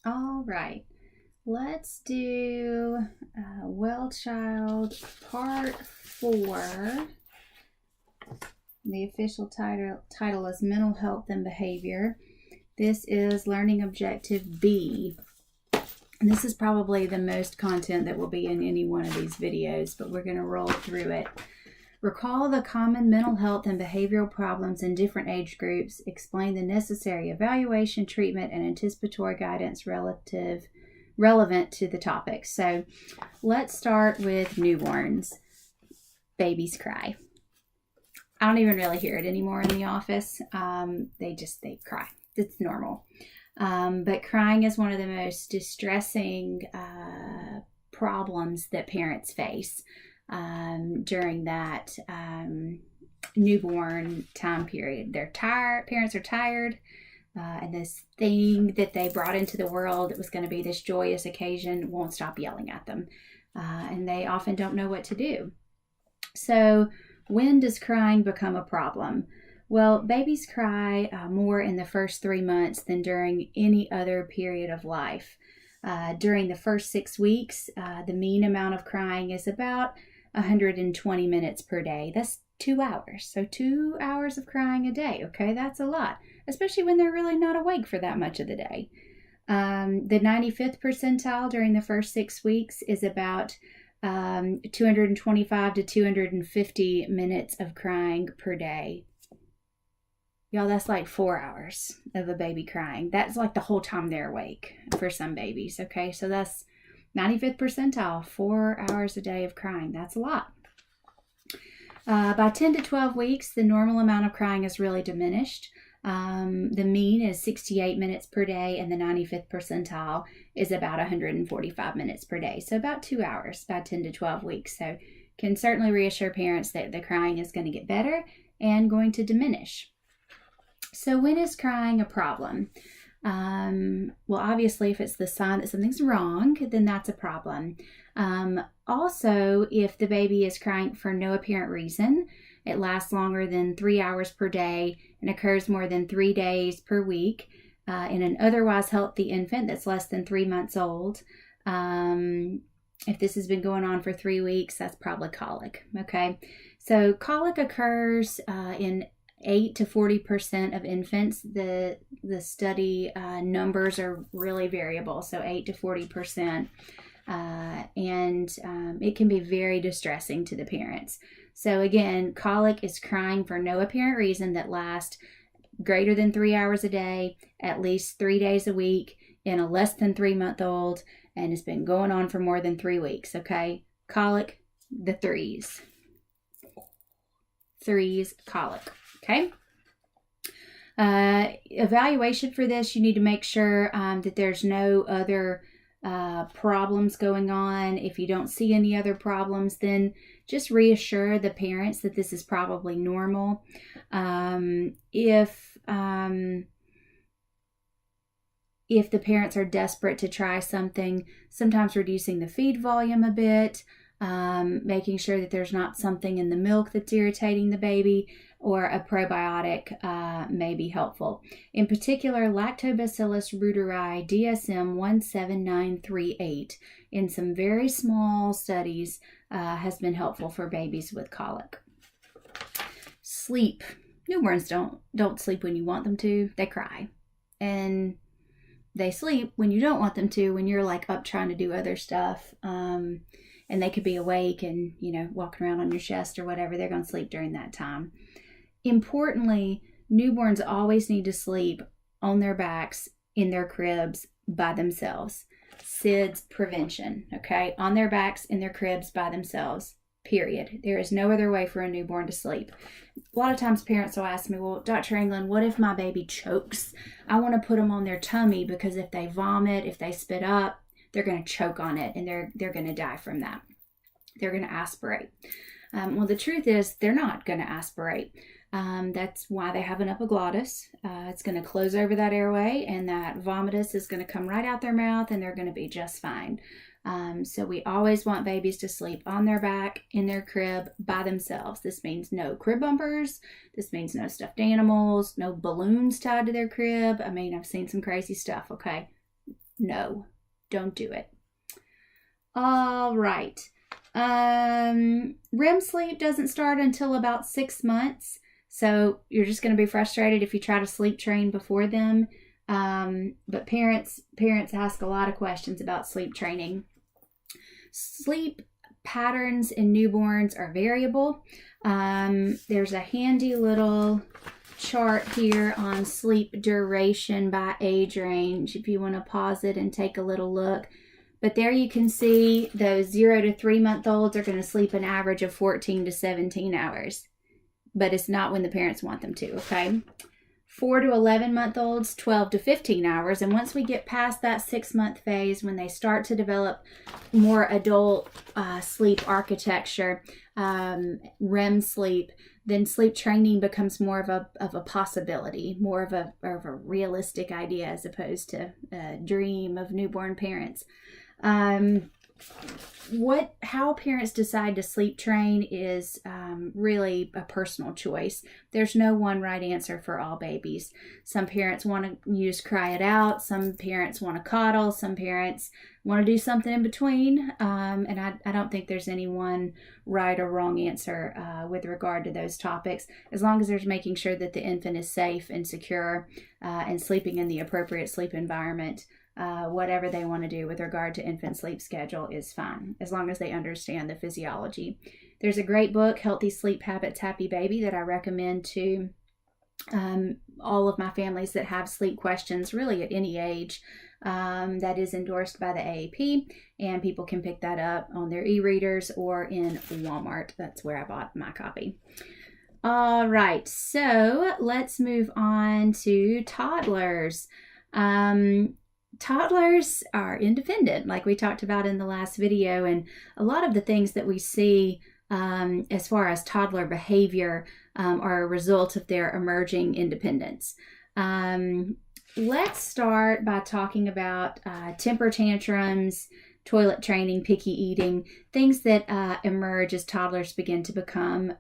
All right, let's do Well Child Part 4. The official title is Mental Health and Behavior. This is Learning Objective B. And this is probably the most content that will be in any one of these videos, but we're going to roll through it. Recall the common mental health and behavioral problems in different age groups. Explain the necessary evaluation, treatment, and anticipatory guidance relevant to the topic. So let's start with newborns. Babies cry. I don't even really hear it anymore in the office. They cry. It's normal. But crying is one of the most distressing problems that parents face during that newborn time period. They're tired. Parents are tired. And this thing that they brought into the world that was going to be this joyous occasion won't stop yelling at them. And they often don't know what to do. So when does crying become a problem? Well, babies cry more in the first 3 months than during any other period of life. During the first 6 weeks, the mean amount of crying is about 120 minutes per day. That's 2 hours. So 2 hours of crying a day. Okay, that's a lot, especially when they're really not awake for that much of the day. The 95th percentile during the first 6 weeks is about 225 to 250 minutes of crying per day. Y'all, that's like 4 hours of a baby crying. That's like the whole time they're awake for some babies, okay? So that's 95th percentile, 4 hours a day of crying. That's a lot. By 10 to 12 weeks, the normal amount of crying is really diminished. The mean is 68 minutes per day, and the 95th percentile is about 145 minutes per day. So about 2 hours by 10 to 12 weeks. So can certainly reassure parents that the crying is going to get better and going to diminish. So when is crying a problem? Well, obviously, if it's the sign that something's wrong, then that's a problem. Also, if the baby is crying for no apparent reason, it lasts longer than 3 hours per day and occurs more than 3 days per week in an otherwise healthy infant that's less than 3 months old. If this has been going on for 3 weeks, that's probably colic. Okay, so colic occurs in 8 to 40% of infants. The study numbers are really variable, so 8 to 40%. And it can be very distressing to the parents. So again, colic is crying for no apparent reason that lasts greater than 3 hours a day, at least 3 days a week in a less than 3 month old, and it's been going on for more than 3 weeks. Okay, colic, the threes, colic. Okay. Evaluation for this, you need to make sure that there's no other problems going on. If you don't see any other problems, then just reassure the parents that this is probably normal. If the parents are desperate to try something, sometimes reducing the feed volume a bit, making sure that there's not something in the milk that's irritating the baby, or a probiotic may be helpful. In particular, Lactobacillus reuteri DSM 17938 in some very small studies has been helpful for babies with colic. Sleep. Newborns don't sleep when you want them to. They cry. And they sleep when you don't want them to, when you're like up trying to do other stuff. And they could be awake and, walking around on your chest or whatever. They're going to sleep during that time. Importantly, newborns always need to sleep on their backs in their cribs by themselves. SIDS prevention, okay? On their backs in their cribs by themselves, period. There is no other way for a newborn to sleep. A lot of times parents will ask me, well, Dr. England, what if my baby chokes? I want to put them on their tummy because if they vomit, if they spit up, they're going to choke on it and they're going to die from that. They're going to aspirate. Well, the truth is they're not going to aspirate. That's why they have an epiglottis. It's going to close over that airway, and that vomitus is going to come right out their mouth, and they're going to be just fine. So we always want babies to sleep on their back in their crib by themselves. This means no crib bumpers. This means no stuffed animals, no balloons tied to their crib. I mean, I've seen some crazy stuff, okay? No, don't do it. All right. REM sleep doesn't start until about 6 months. So you're just going to be frustrated if you try to sleep train before them. But parents ask a lot of questions about sleep training. Sleep patterns in newborns are variable. There's a handy little chart here on sleep duration by age range if you want to pause it and take a little look. But there you can see those 0 to 3 month olds are going to sleep an average of 14 to 17 hours. But it's not when the parents want them to, okay? 4 to 11 month olds, 12 to 15 hours. And once we get past that 6 month phase, when they start to develop more adult sleep architecture, REM sleep, then sleep training becomes more of a possibility, more of a realistic idea as opposed to a dream of newborn parents. How parents decide to sleep train is really a personal choice. There's no one right answer for all babies. Some parents want to use cry it out. Some parents want to coddle. Some parents want to do something in between. And I don't think there's any one right or wrong answer with regard to those topics, as long as there's making sure that the infant is safe and secure and sleeping in the appropriate sleep environment. Whatever they want to do with regard to infant sleep schedule is fine, as long as they understand the physiology. There's a great book, Healthy Sleep Habits, Happy Baby, that I recommend to all of my families that have sleep questions, really at any age. That is endorsed by the AAP, and people can pick that up on their e-readers or in Walmart. That's where I bought my copy. All right, so let's move on to toddlers. Toddlers are independent, like we talked about in the last video, and a lot of the things that we see as far as toddler behavior are a result of their emerging independence. Let's start by talking about temper tantrums, toilet training, picky eating, things that emerge as toddlers begin to become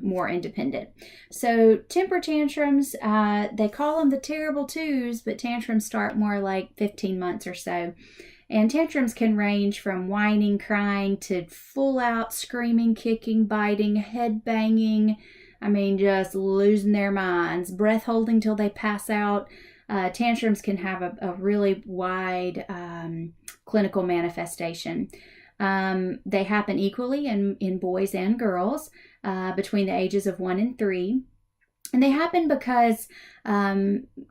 more independent. So temper tantrums, they call them the terrible twos, but tantrums start more like 15 months or so. And tantrums can range from whining, crying, to full out screaming, kicking, biting, head banging. I mean, just losing their minds, breath holding till they pass out. Tantrums can have a really wide clinical manifestation. They happen equally in boys and girls between the ages of 1 and 3. And they happen because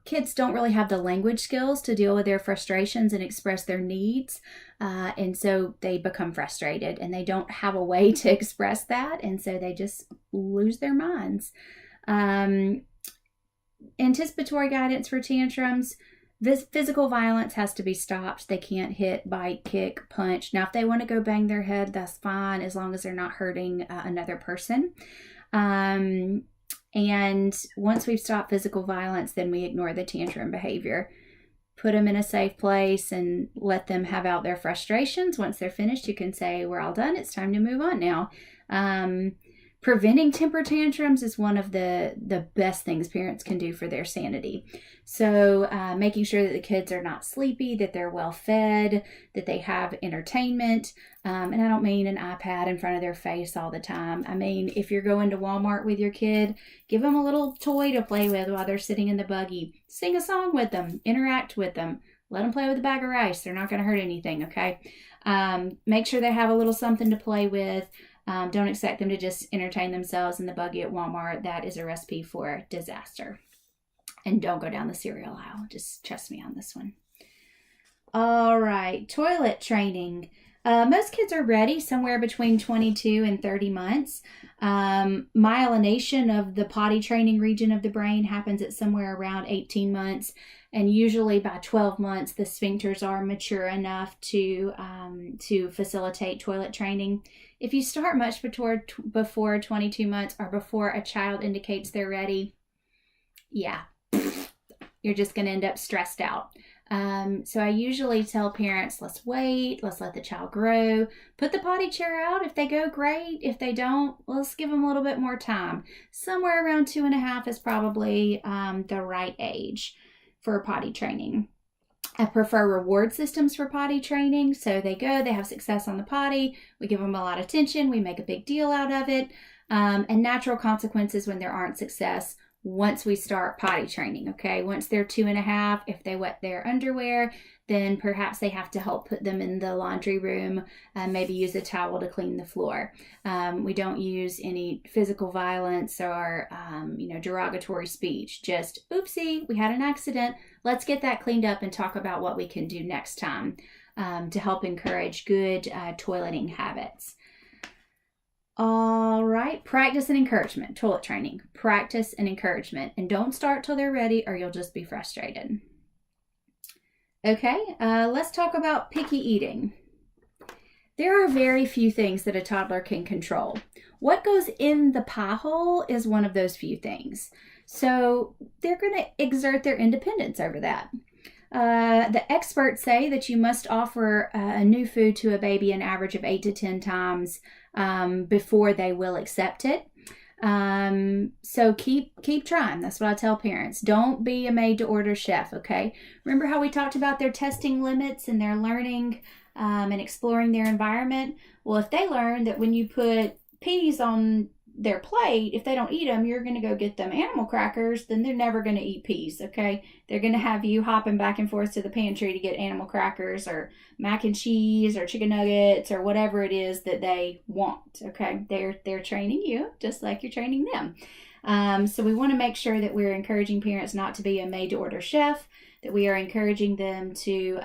kids don't really have the language skills to deal with their frustrations and express their needs. And so they become frustrated and they don't have a way to express that. And so they just lose their minds. Anticipatory guidance for tantrums. This physical violence has to be stopped. They can't hit, bite, kick, punch. Now, if they want to go bang their head, that's fine, as long as they're not hurting another person. And once we've stopped physical violence, then we ignore the tantrum behavior. Put them in a safe place and let them have out their frustrations. Once they're finished, you can say, we're all done. It's time to move on now. Preventing temper tantrums is one of the best things parents can do for their sanity. So making sure that the kids are not sleepy, that they're well fed, that they have entertainment. And I don't mean an iPad in front of their face all the time. I mean, if you're going to Walmart with your kid, give them a little toy to play with while they're sitting in the buggy. Sing a song with them, interact with them. Let them play with a bag of rice. They're not going to hurt anything, okay? Make sure they have a little something to play with. Don't expect them to just entertain themselves in the buggy at Walmart. That is a recipe for disaster. And don't go down the cereal aisle. Just trust me on this one. All right, toilet training. Most kids are ready somewhere between 22 and 30 months. Myelination of the potty training region of the brain happens at somewhere around 18 months. And usually by 12 months, the sphincters are mature enough to facilitate toilet training. If you start much before 22 months or before a child indicates they're ready, yeah, you're just going to end up stressed out. So I usually tell parents, let's wait, let's let the child grow, put the potty chair out. If they go, great. If they don't, let's give them a little bit more time. Somewhere around 2.5 is probably the right age for potty training. I prefer reward systems for potty training. So they go, they have success on the potty. We give them a lot of attention. We make a big deal out of it. And natural consequences when there aren't success once we start potty training. Okay. Once they're 2.5, if they wet their underwear, then perhaps they have to help put them in the laundry room, maybe use a towel to clean the floor. We don't use any physical violence or, derogatory speech. Just, oopsie, we had an accident. Let's get that cleaned up and talk about what we can do next time to help encourage good toileting habits. All right, practice and encouragement, toilet training, practice and encouragement. And don't start till they're ready or you'll just be frustrated. Okay, let's talk about picky eating. There are very few things that a toddler can control. What goes in the pie hole is one of those few things. So they're going to exert their independence over that. The experts say that you must offer a new food to a baby an average of 8 to 10 times before they will accept it. So keep trying. That's what I tell parents. Don't be a made-to-order chef, okay? Remember how we talked about their testing limits and their learning and exploring their environment? Well, if they learn that when you put peas on their plate, if they don't eat them, you're going to go get them animal crackers, then they're never going to eat peas, okay? They're going to have you hopping back and forth to the pantry to get animal crackers or mac and cheese or chicken nuggets or whatever it is that they want, okay? They're training you just like you're training them. So we want to make sure that we're encouraging parents not to be a made-to-order chef, that we are encouraging them to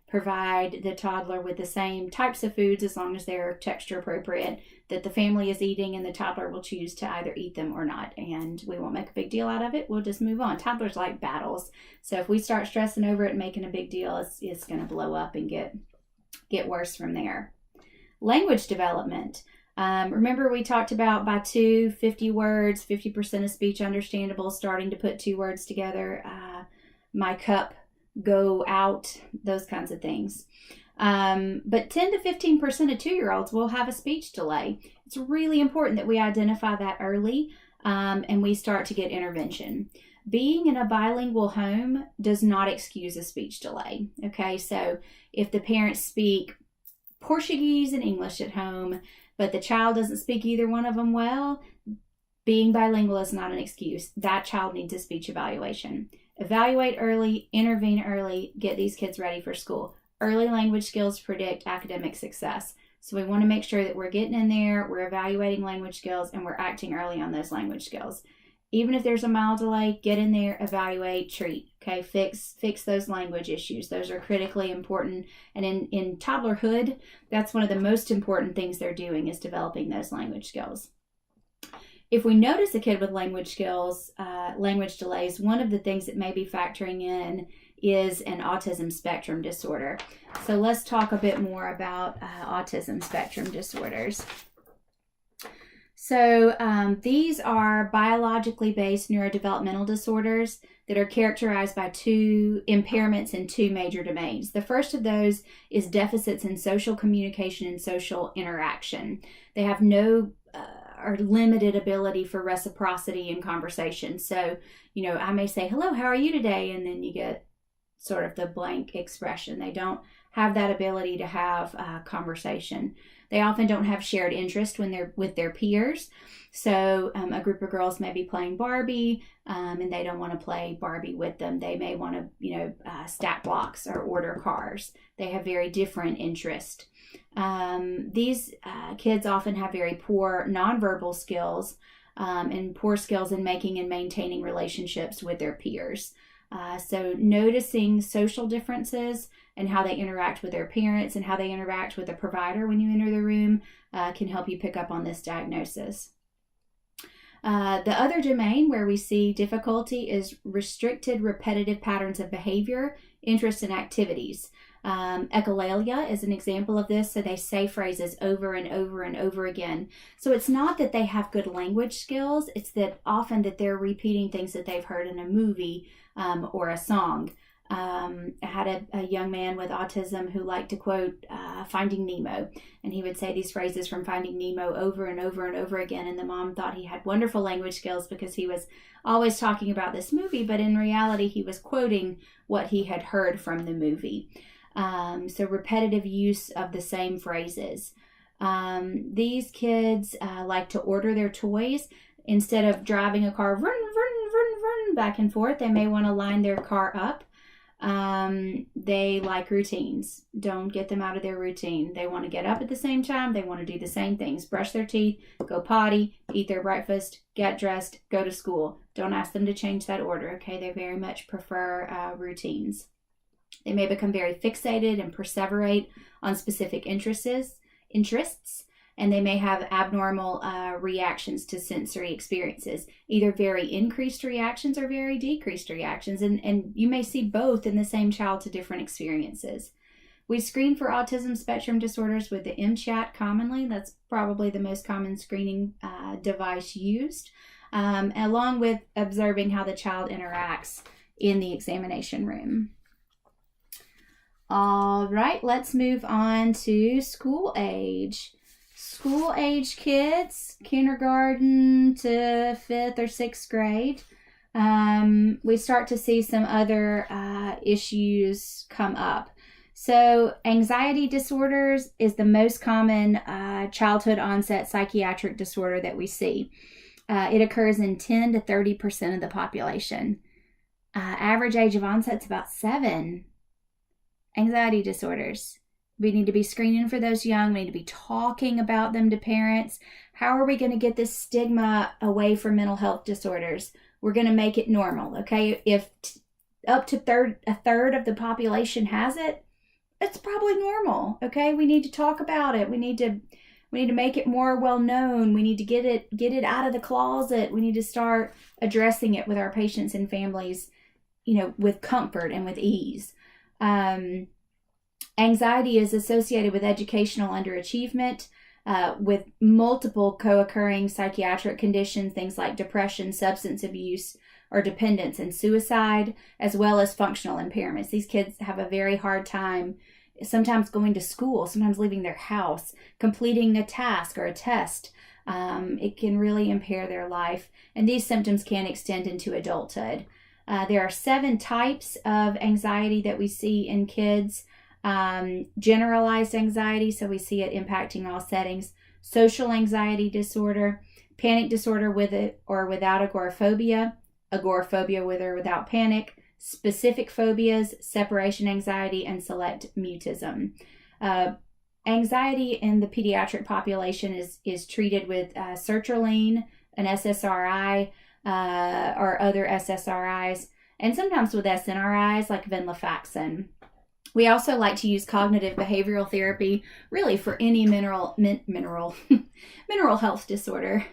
provide the toddler with the same types of foods as long as they're texture appropriate, that the family is eating and the toddler will choose to either eat them or not. And we won't make a big deal out of it. We'll just move on. Toddlers like battles. So if we start stressing over it and making a big deal, it's going to blow up and get worse from there. Language development. Remember we talked about by 50 words, 50% of speech understandable, starting to put 2 words together. My cup, go out, those kinds of things. But 10 to 15% of 2-year-olds will have a speech delay. It's really important that we identify that early and we start to get intervention. Being in a bilingual home does not excuse a speech delay. Okay, so if the parents speak Portuguese and English at home, but the child doesn't speak either one of them well, being bilingual is not an excuse. That child needs a speech evaluation. Evaluate early, intervene early, get these kids ready for school. Early language skills predict academic success. So we want to make sure that we're getting in there, we're evaluating language skills, and we're acting early on those language skills. Even if there's a mild delay, get in there, evaluate, treat. Okay, fix those language issues. Those are critically important. And in toddlerhood, that's one of the most important things they're doing is developing those language skills. If we notice a kid with language skills, language delays, one of the things that may be factoring in is an autism spectrum disorder. So let's talk a bit more about autism spectrum disorders. So these are biologically based neurodevelopmental disorders that are characterized by 2 impairments in 2 major domains. The first of those is deficits in social communication and social interaction. They have no or limited ability for reciprocity in conversation. So, I may say, hello, how are you today? And then you get sort of the blank expression. They don't have that ability to have a conversation. They often don't have shared interest when they're with their peers. So a group of girls may be playing Barbie and they don't want to play Barbie with them. They may want to, stack blocks or order cars. They have very different interest. These kids often have very poor nonverbal skills and poor skills in making and maintaining relationships with their peers. So noticing social differences and how they interact with their parents and how they interact with a provider when you enter the room can help you pick up on this diagnosis. The other domain where we see difficulty is restricted repetitive patterns of behavior, interests, and activities. Echolalia is an example of this. So they say phrases over and over and over again. So it's not that they have good language skills. It's that often that they're repeating things that they've heard in a movie or a song. I had a young man with autism who liked to quote Finding Nemo, and he would say these phrases from Finding Nemo over and over and over again, and the mom thought he had wonderful language skills because he was always talking about this movie, but in reality he was quoting what he had heard from the movie. So repetitive use of the same phrases. These kids like to order their toys. Instead of driving a car run back and forth, they may want to line their car up. They like routines. Don't get them out of their routine. They want to get up at the same time. They want to do the same things. Brush their teeth, go potty, eat their breakfast, get dressed, go to school. Don't ask them to change that order, okay? They very much prefer routines. They may become very fixated and perseverate on specific interests, and they may have abnormal reactions to sensory experiences, either very increased reactions or very decreased reactions. And you may see both in the same child to different experiences. We screen for autism spectrum disorders with the MCHAT commonly. That's probably the most common screening device used, along with observing how the child interacts in the examination room. All right, let's move on to school age. School age kids, kindergarten to 5th or 6th grade, we start to see some other issues come up. So anxiety disorders is the most common childhood onset psychiatric disorder that we see. It occurs in 10 to 30% of the population. Average age of onset is about 7. Anxiety disorders. We need to be screening for those young. We need to be talking about them to parents. How are we going to get this stigma away from mental health disorders? We're going to make it normal, okay? If up to a third of the population has it, it's probably normal, okay? We need to talk about it. We need to make it more well known. We need to get it out of the closet. We need to start addressing it with our patients and families, with comfort and with ease. Anxiety is associated with educational underachievement, with multiple co-occurring psychiatric conditions, things like depression, substance abuse, or dependence and suicide, as well as functional impairments. These kids have a very hard time sometimes going to school, sometimes leaving their house, completing a task or a test. It can really impair their life, and these symptoms can extend into adulthood. There are 7 types of anxiety that we see in kids. Generalized anxiety, so we see it impacting all settings. Social anxiety disorder, panic disorder with it or without agoraphobia, agoraphobia with or without panic, specific phobias, separation anxiety, and select mutism. Anxiety in the pediatric population is treated with sertraline, an SSRI, or other SSRIs, and sometimes with SNRIs like venlafaxine. We also like to use cognitive behavioral therapy really for any mental health disorder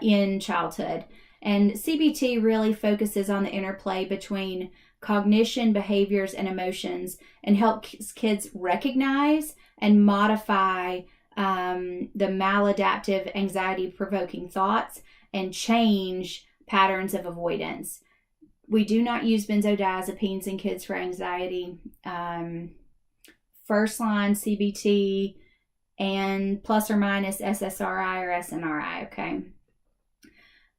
in childhood. And CBT really focuses on the interplay between cognition, behaviors, and emotions, and helps kids recognize and modify the maladaptive anxiety-provoking thoughts and change patterns of avoidance. We do not use benzodiazepines in kids for anxiety. First line CBT and plus or minus SSRI or SNRI, okay?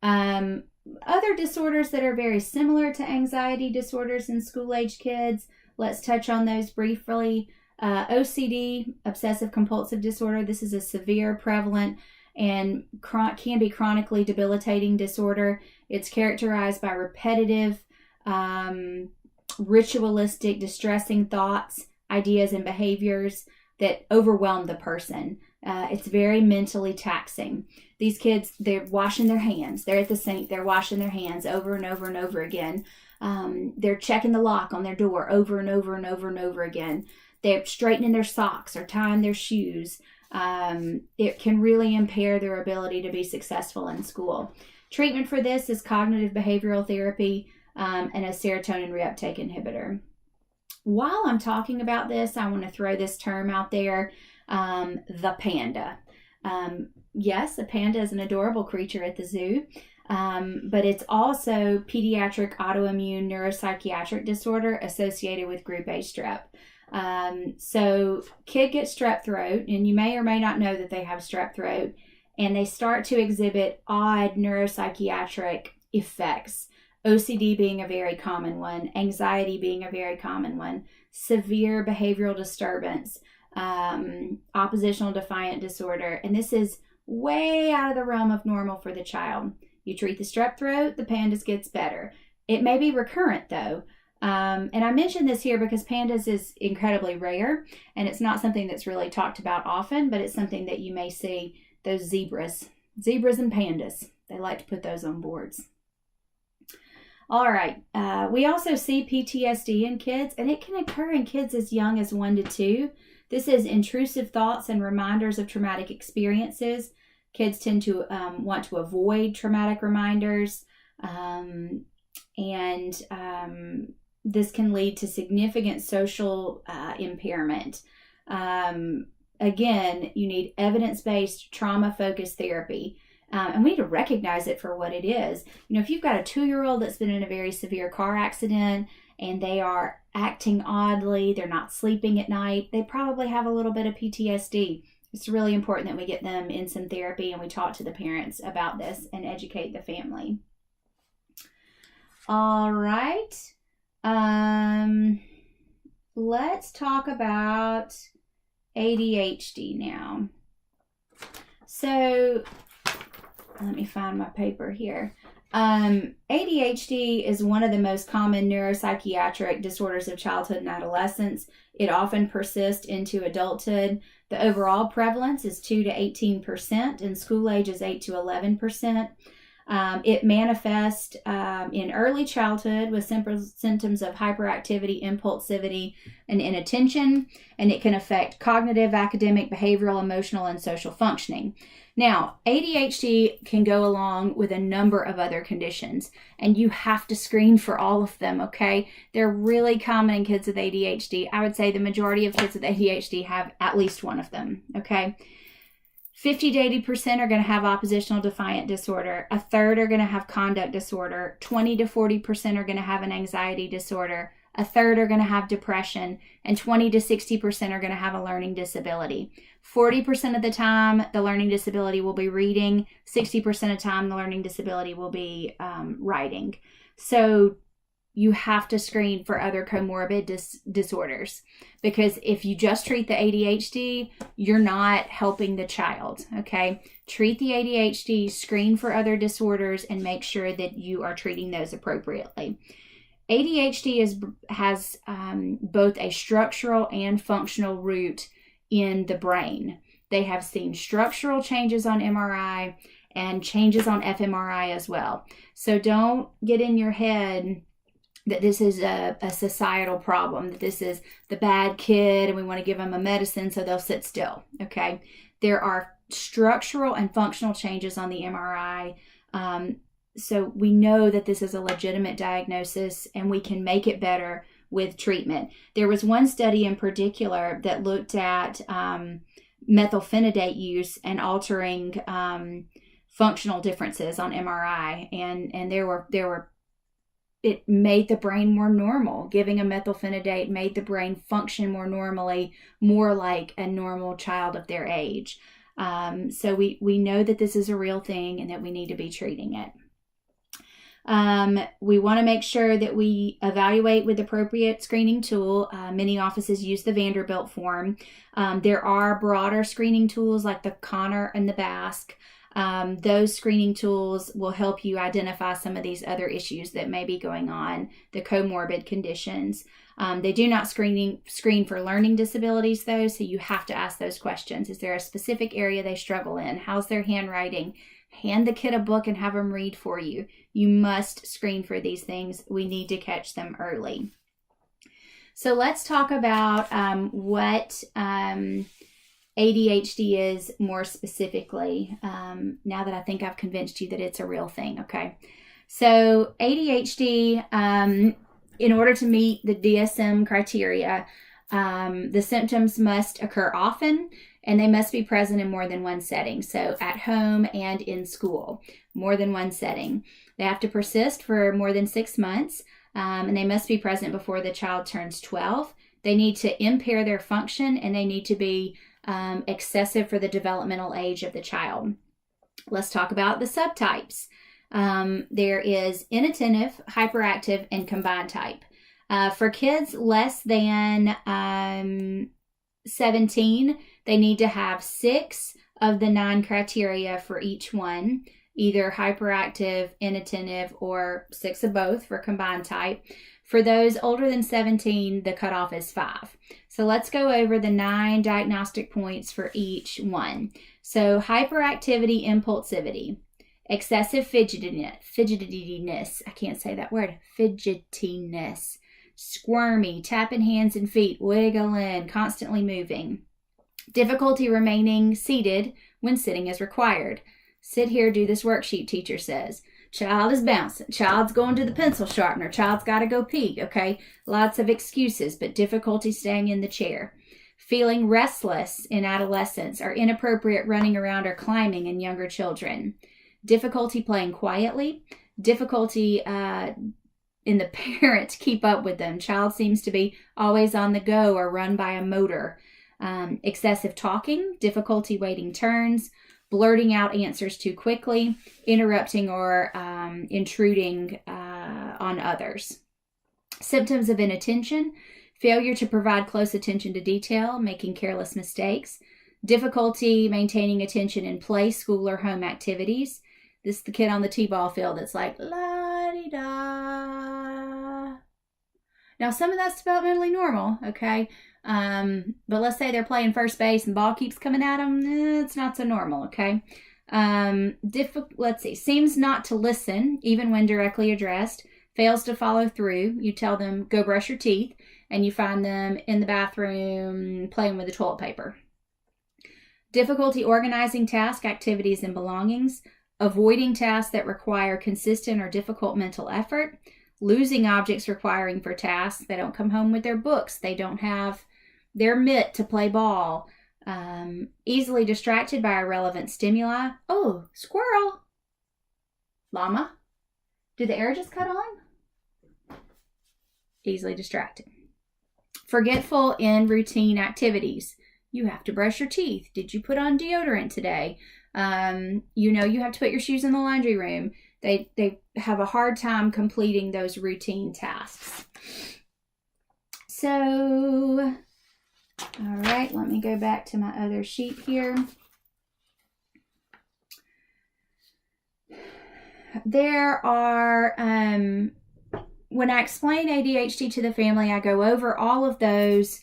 Other disorders that are very similar to anxiety disorders in school-age kids, let's touch on those briefly. OCD, obsessive compulsive disorder. This is a severe, prevalent, and can be chronically debilitating disorder. It's characterized by repetitive, ritualistic, distressing thoughts, ideas, and behaviors that overwhelm the person. It's very mentally taxing. These kids, they're washing their hands. They're at the sink. They're washing their hands over and over and over again. They're checking the lock on their door over and over and over and over again. They're straightening their socks or tying their shoes. It can really impair their ability to be successful in school. Treatment for this is cognitive behavioral therapy and a serotonin reuptake inhibitor. While I'm talking about this, I want to throw this term out there, the panda. Yes, a panda is an adorable creature at the zoo. but it's also pediatric autoimmune neuropsychiatric disorder associated with group A strep. So kid gets strep throat, and you may or may not know that they have strep throat, and they start to exhibit odd neuropsychiatric effects. OCD being a very common one, anxiety being a very common one, severe behavioral disturbance, oppositional defiant disorder, and this is way out of the realm of normal for the child. You treat the strep throat, the PANDAS gets better. It may be recurrent though. And I mention this here because PANDAS is incredibly rare, and it's not something that's really talked about often, but it's something that you may see. Those zebras and PANDAS, they like to put those on boards. All right, we also see PTSD in kids, and it can occur in kids as young as 1 to 2. This is intrusive thoughts and reminders of traumatic experiences. Kids tend to want to avoid traumatic reminders, and this can lead to significant social impairment. Again, you need evidence-based trauma-focused therapy. And we need to recognize it for what it is. You know, if you've got a 2-year-old that's been in a very severe car accident and they are acting oddly, they're not sleeping at night, they probably have a little bit of PTSD. It's really important that we get them in some therapy and we talk to the parents about this and educate the family. All right. Let's talk about ADHD now. So let me find my paper here. ADHD is one of the most common neuropsychiatric disorders of childhood and adolescence. It often persists into adulthood. The overall prevalence is 2 to 18%, and school age is 8 to 11%. It manifests in early childhood with symptoms of hyperactivity, impulsivity, and inattention, and it can affect cognitive, academic, behavioral, emotional, and social functioning. Now, ADHD can go along with a number of other conditions, and you have to screen for all of them, okay? They're really common in kids with ADHD. I would say the majority of kids with ADHD have at least one of them, okay? 50 to 80% are going to have oppositional defiant disorder. A third are going to have conduct disorder. 20 to 40% are going to have an anxiety disorder. A third are going to have depression, and 20 to 60% are going to have a learning disability. 40% of the time, the learning disability will be reading. 60% of the time, the learning disability will be writing. So you have to screen for other comorbid disorders, because if you just treat the ADHD, you're not helping the child, okay? Treat the ADHD, screen for other disorders, and make sure that you are treating those appropriately. ADHD has both a structural and functional root in the brain. They have seen structural changes on MRI and changes on fMRI as well. So don't get in your head that this is a societal problem, that this is the bad kid and we want to give them a medicine so they'll sit still, okay? There are structural and functional changes on the MRI. So we know that this is a legitimate diagnosis and we can make it better with treatment. There was one study in particular that looked at methylphenidate use and altering functional differences on MRI, and there were it made the brain more normal. Giving a methylphenidate made the brain function more normally, more like a normal child of their age. So we know that this is a real thing and that we need to be treating it. We want to make sure that we evaluate with appropriate screening tool. Many offices use the Vanderbilt form. There are broader screening tools like the Connor and the Basque. Those screening tools will help you identify some of these other issues that may be going on, the comorbid conditions. They do not screen for learning disabilities though, so you have to ask those questions. Is there a specific area they struggle in? How's their handwriting? Hand the kid a book and have them read for you. You must screen for these things. We need to catch them early. So let's talk about what ADHD is more specifically, now that I think I've convinced you that it's a real thing, okay? So ADHD, in order to meet the DSM criteria, the symptoms must occur often and they must be present in more than one setting. So at home and in school, more than one setting. They have to persist for more than 6 months, and they must be present before the child turns 12. They need to impair their function, and they need to be excessive for the developmental age of the child. Let's talk about the subtypes. There is inattentive, hyperactive, and combined type. For kids less than 17, they need to have 6 of the 9 criteria for each one, either hyperactive, inattentive, or 6 of both for combined type. For those older than 17, the cutoff is 5. So let's go over the 9 diagnostic points for each one. So hyperactivity, impulsivity, excessive fidgetiness, I can't say that word, fidgetiness, squirmy, tapping hands and feet, wiggling, constantly moving, difficulty remaining seated when sitting is required. Sit here, do this worksheet, teacher says. Child is bouncing. Child's going to the pencil sharpener. Child's got to go pee, okay? Lots of excuses, but difficulty staying in the chair. Feeling restless in adolescence, or inappropriate running around or climbing in younger children. Difficulty playing quietly. Difficulty in the parent to keep up with them. Child seems to be always on the go or run by a motor. Excessive talking. Difficulty waiting turns. Blurting out answers too quickly, interrupting or intruding on others. Symptoms of inattention, failure to provide close attention to detail, making careless mistakes, difficulty maintaining attention in play, school, or home activities. This is the kid on the t-ball field that's like, la-di-da. Now, some of that's developmentally normal, okay? But let's say they're playing first base and the ball keeps coming at them. It's not so normal, okay? Let's see. Seems not to listen, even when directly addressed. Fails to follow through. You tell them, go brush your teeth, and you find them in the bathroom playing with the toilet paper. Difficulty organizing tasks, activities, and belongings. Avoiding tasks that require consistent or difficult mental effort. Losing objects requiring for tasks. They don't come home with their books. They don't have their mitt to play ball. Easily distracted by irrelevant stimuli. Oh, squirrel. Llama. Did the air just cut on? Easily distracted. Forgetful in routine activities. You have to brush your teeth. Did you put on deodorant today? You have to put your shoes in the laundry room. They have a hard time completing those routine tasks. So, all right, let me go back to my other sheet here. There are, when I explain ADHD to the family, I go over all of those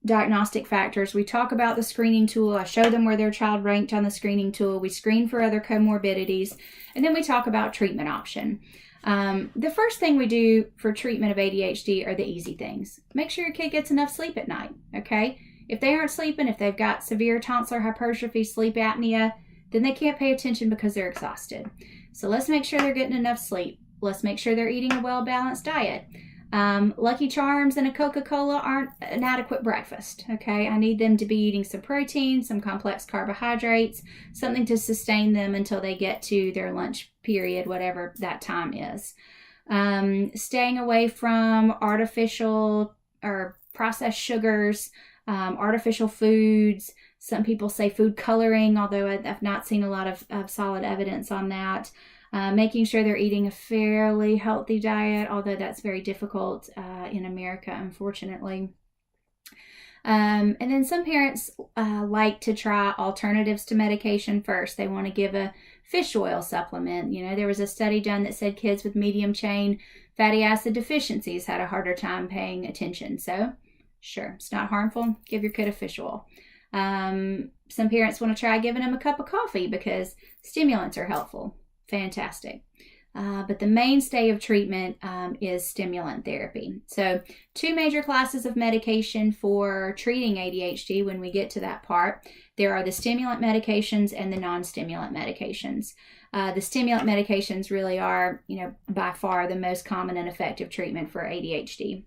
diagnostic factors. We talk about the screening tool. I show them where their child ranked on the screening tool. We screen for other comorbidities, and then we talk about treatment option. The first thing we do for treatment of ADHD are the easy things. Make sure your kid gets enough sleep at night, okay? If they aren't sleeping, if they've got severe tonsillar hypertrophy, sleep apnea, then they can't pay attention because they're exhausted. So let's make sure they're getting enough sleep. Let's make sure they're eating a well-balanced diet. Lucky Charms and a Coca-Cola aren't an adequate breakfast, okay? I need them to be eating some protein, some complex carbohydrates, something to sustain them until they get to their lunch period, whatever that time is. Staying away from artificial or processed sugars, artificial foods. Some people say food coloring, although I've not seen a lot of solid evidence on that. Making sure they're eating a fairly healthy diet, although that's very difficult in America, unfortunately. And then some parents like to try alternatives to medication first. They want to give a fish oil supplement. There was a study done that said kids with medium chain fatty acid deficiencies had a harder time paying attention. So, sure, it's not harmful. Give your kid a fish oil. Some parents want to try giving them a cup of coffee because stimulants are helpful. Fantastic. But the mainstay of treatment is stimulant therapy. So 2 major classes of medication for treating ADHD when we get to that part. There are the stimulant medications and the non-stimulant medications. The stimulant medications really are, by far the most common and effective treatment for ADHD.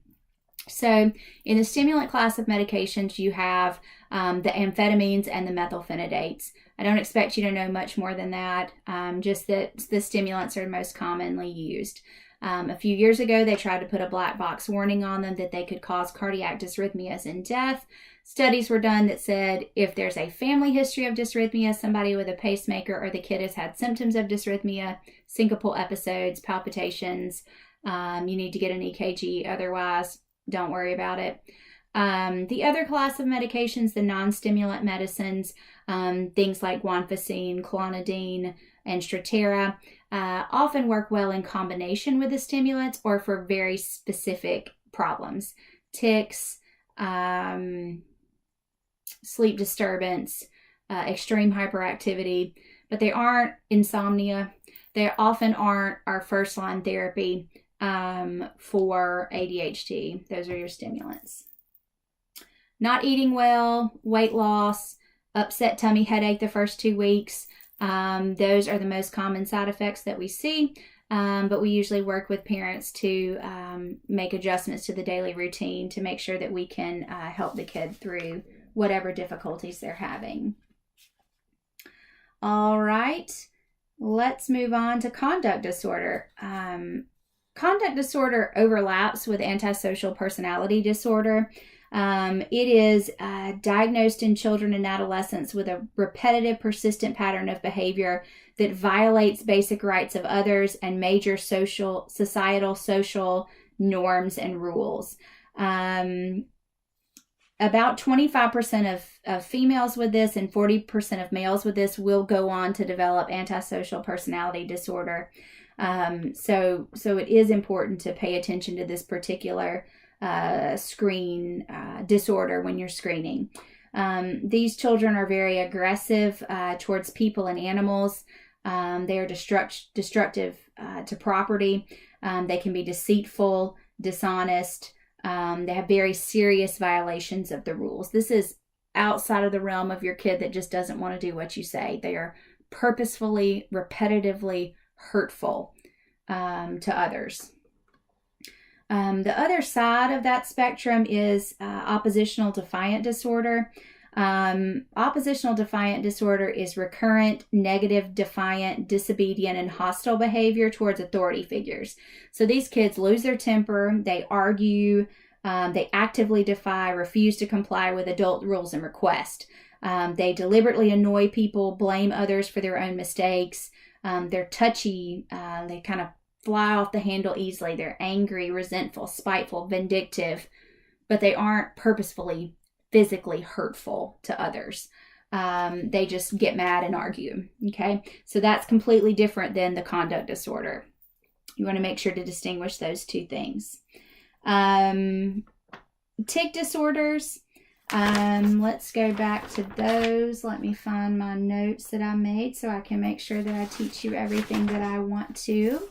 So in the stimulant class of medications, you have the amphetamines and the methylphenidates. I don't expect you to know much more than that, just that the stimulants are most commonly used. A few years ago, they tried to put a black box warning on them that they could cause cardiac dysrhythmias and death. Studies were done that said if there's a family history of dysrhythmia, somebody with a pacemaker, or the kid has had symptoms of dysrhythmia, syncopal episodes, palpitations, you need to get an EKG. Otherwise, don't worry about it. The other class of medications, the non-stimulant medicines, things like guanfacine, clonidine, and Strattera, often work well in combination with the stimulants or for very specific problems. Tics, sleep disturbance, extreme hyperactivity, but they aren't insomnia. They often aren't our first line therapy for ADHD. Those are your stimulants. Not eating well, weight loss, upset tummy, headache the first 2 weeks. Those are the most common side effects that we see, but we usually work with parents to make adjustments to the daily routine to make sure that we can help the kid through whatever difficulties they're having. All right, let's move on to conduct disorder. Conduct disorder overlaps with antisocial personality disorder. It is diagnosed in children and adolescents with a repetitive, persistent pattern of behavior that violates basic rights of others and major societal social norms and rules. About 25% of females with this and 40% of males with this will go on to develop antisocial personality disorder. So it is important to pay attention to this particular screen disorder when you're screening. These children are very aggressive towards people and animals. They are destructive to property. They can be deceitful, dishonest. They have very serious violations of the rules. This is outside of the realm of your kid that just doesn't want to do what you say. They are purposefully, repetitively hurtful to others. The other side of that spectrum is oppositional defiant disorder. Oppositional defiant disorder is recurrent, negative, defiant, disobedient, and hostile behavior towards authority figures. So these kids lose their temper, they argue, they actively defy, refuse to comply with adult rules and requests. They deliberately annoy people, blame others for their own mistakes. They're touchy, they kind of fly off the handle easily. They're angry, resentful, spiteful, vindictive, but they aren't purposefully physically hurtful to others. They just get mad and argue. Okay, so that's completely different than the conduct disorder. You want to make sure to distinguish those two things. Tic disorders. Let's go back to those. Let me find my notes that I made so I can make sure that I teach you everything that I want to.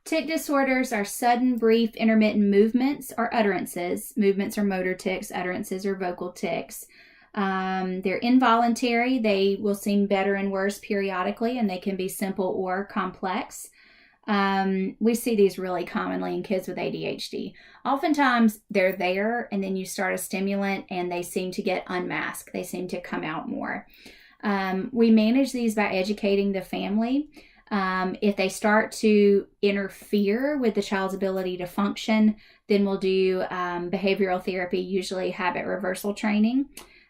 Tic disorders are sudden, brief, intermittent movements or utterances. Movements are motor tics, utterances are vocal tics. They're involuntary. They will seem better and worse periodically, and they can be simple or complex. We see these really commonly in kids with ADHD. Oftentimes they're there and then you start a stimulant and they seem to get unmasked. They seem to come out more. We manage these by educating the family. If they start to interfere with the child's ability to function, then we'll do behavioral therapy, usually habit reversal training,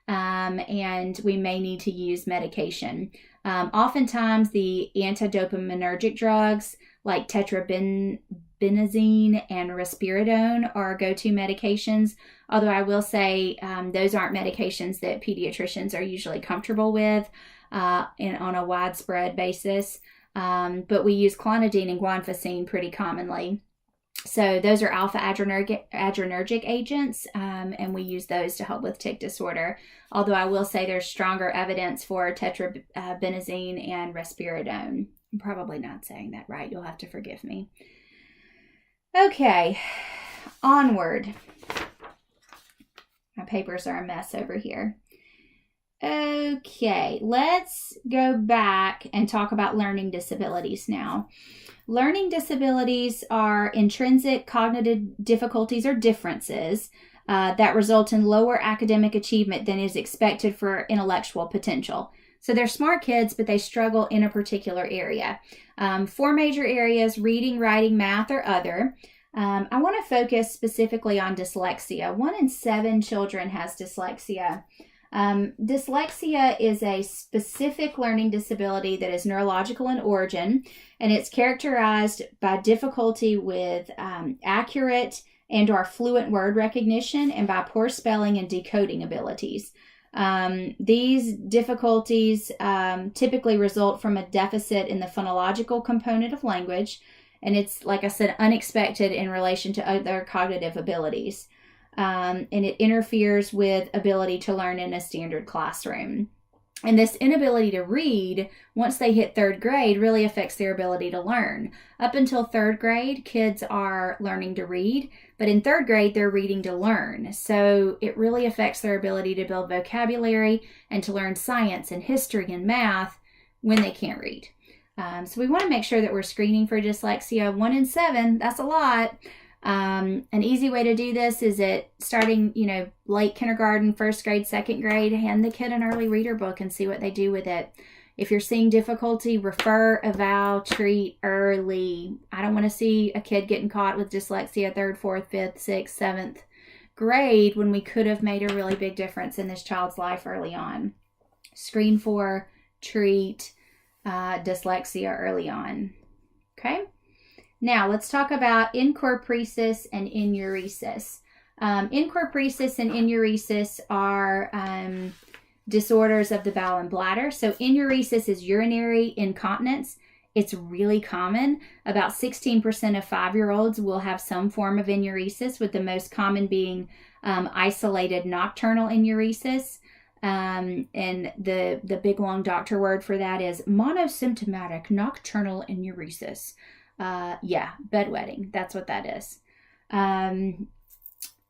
and we may need to use medication. Oftentimes the antidopaminergic drugs like tetrabenazine and risperidone are go-to medications, although I will say those aren't medications that pediatricians are usually comfortable with on a widespread basis. But we use clonidine and guanfacine pretty commonly. So those are alpha adrenergic agents, and we use those to help with tic disorder. Although I will say there's stronger evidence for tetrabenazine and risperidone. I'm probably not saying that right. You'll have to forgive me. Okay, onward. My papers are a mess over here. Okay, let's go back and talk about learning disabilities now. Learning disabilities are intrinsic cognitive difficulties or differences that result in lower academic achievement than is expected for intellectual potential. So they're smart kids, but they struggle in a particular area. 4 major areas: reading, writing, math, or other. I want to focus specifically on dyslexia. 1 in 7 children has dyslexia. Dyslexia is a specific learning disability that is neurological in origin, and it's characterized by difficulty with accurate and or fluent word recognition and by poor spelling and decoding abilities. These difficulties typically result from a deficit in the phonological component of language, and it's, like I said, unexpected in relation to other cognitive abilities. And it interferes with ability to learn in a standard classroom. And this inability to read, once they hit 3rd grade, really affects their ability to learn. Up until 3rd grade, kids are learning to read, but in 3rd grade, they're reading to learn. So it really affects their ability to build vocabulary and to learn science and history and math when they can't read. So we want to make sure that we're screening for dyslexia. 1 in 7, that's a lot. An easy way to do this is at starting, late kindergarten, 1st grade, 2nd grade, hand the kid an early reader book and see what they do with it. If you're seeing difficulty, refer, eval, treat early. I don't want to see a kid getting caught with dyslexia 3rd, 4th, 5th, 6th, 7th grade when we could have made a really big difference in this child's life early on. Screen for, treat dyslexia early on. Okay? Now, let's talk about encopresis and enuresis. Encopresis and enuresis are disorders of the bowel and bladder. So enuresis is urinary incontinence. It's really common. About 16% of 5-year-olds will have some form of enuresis, with the most common being isolated nocturnal enuresis. And the big long doctor word for that is monosymptomatic nocturnal enuresis. Bedwetting. That's what that is.